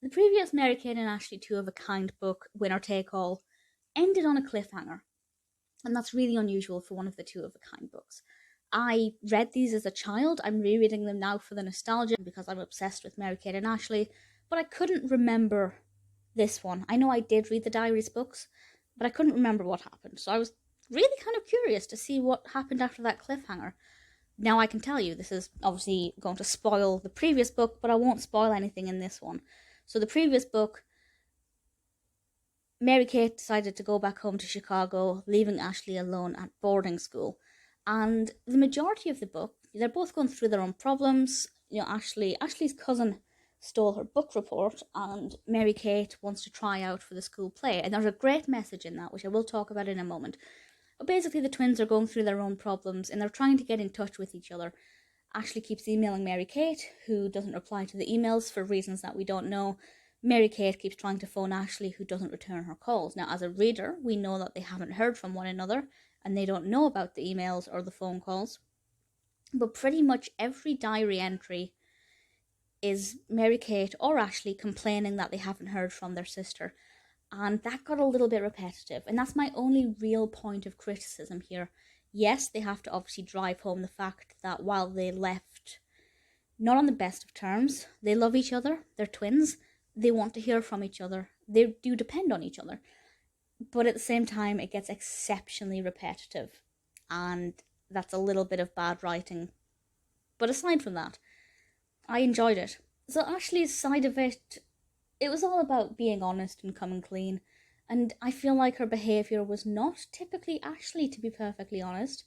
The previous Mary-Kate and Ashley Two of a Kind book, Winner Take All, ended on a cliffhanger. And that's really unusual for one of the Two of a Kind books. I read these as a child. I'm rereading them now for the nostalgia because I'm obsessed with Mary-Kate and Ashley. But I couldn't remember this one. I know I did read the Diaries books, but I couldn't remember what happened. So I was really kind of curious to see what happened after that cliffhanger. Now I can tell you, this is obviously going to spoil the previous book, but I won't spoil anything in this one. So the previous book, Mary-Kate decided to go back home to Chicago, leaving Ashley alone at boarding school. And the majority of the book, they're both going through their own problems. You know, Ashley's cousin stole her book report, and Mary-Kate wants to try out for the school play. And there's a great message in that, which I will talk about in a moment. But basically, the twins are going through their own problems, and they're trying to get in touch with each other. Ashley keeps emailing Mary-Kate, who doesn't reply to the emails for reasons that we don't know. Mary-Kate keeps trying to phone Ashley, who doesn't return her calls. Now, as a reader, we know that they haven't heard from one another, and they don't know about the emails or the phone calls. But pretty much every diary entry is Mary-Kate or Ashley complaining that they haven't heard from their sister. And that got a little bit repetitive. And that's my only real point of criticism here. Yes, they have to obviously drive home the fact that while they left not on the best of terms, they love each other, they're twins, they want to hear from each other, they do depend on each other. But at the same time, it gets exceptionally repetitive. And that's a little bit of bad writing. But aside from that, I enjoyed it. So Ashley's side of it, it was all about being honest and coming clean. And I feel like her behaviour was not typically Ashley, to be perfectly honest.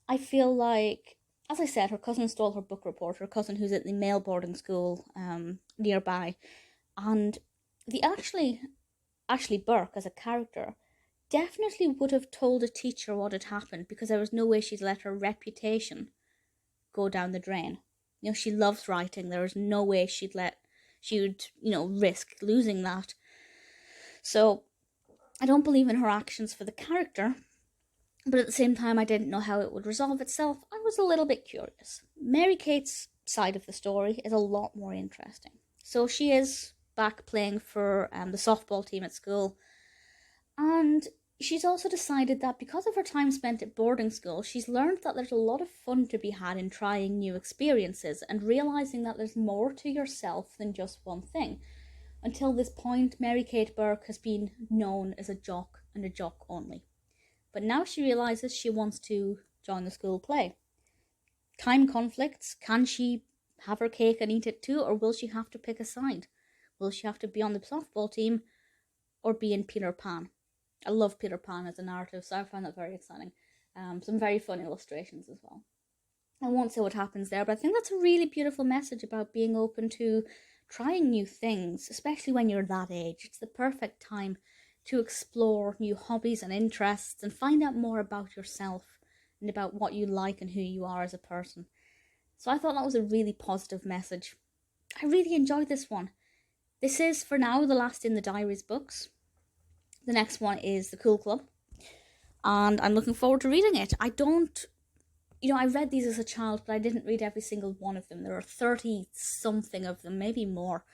I feel like, as I said, her cousin stole her book report, her cousin who's at the male boarding school nearby. And the Ashley Burke as a character definitely would have told a teacher what had happened, because there was no way she'd let her reputation go down the drain. You know, she loves writing. There was no way she would, risk losing that. So I don't believe in her actions for the character, but at the same time, I didn't know how it would resolve itself. I was a little bit curious. Mary-Kate's side of the story is a lot more interesting. So she is back playing for the softball team at school, and she's also decided that because of her time spent at boarding school, she's learned that there's a lot of fun to be had in trying new experiences and realising that there's more to yourself than just one thing. Until this point, Mary-Kate Burke has been known as a jock and a jock only. But now she realises she wants to join the school play. Time conflicts. Can she have her cake and eat it too, or will she have to pick a side? Will she have to be on the softball team or be in Peter Pan? I love Peter Pan as a narrative, so I find that very exciting. Some very fun illustrations as well. I won't say what happens there, but I think that's a really beautiful message about being open to trying new things, especially when you're that age. It's the perfect time to explore new hobbies and interests and find out more about yourself and about what you like and who you are as a person. So I thought that was a really positive message. I really enjoyed this one. This is, for now, the last in the Diaries books. The next one is The Cool Club, and I'm looking forward to reading it. I read these as a child, but I didn't read every single one of them. There are 30-something of them, maybe more.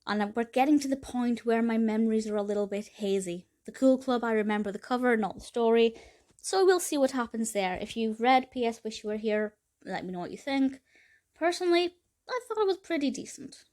And we're getting to the point where my memories are a little bit hazy. The Cool Club, I remember the cover, not the story. So we'll see what happens there. If you've read P.S. Wish You Were Here, let me know what you think. Personally, I thought it was pretty decent.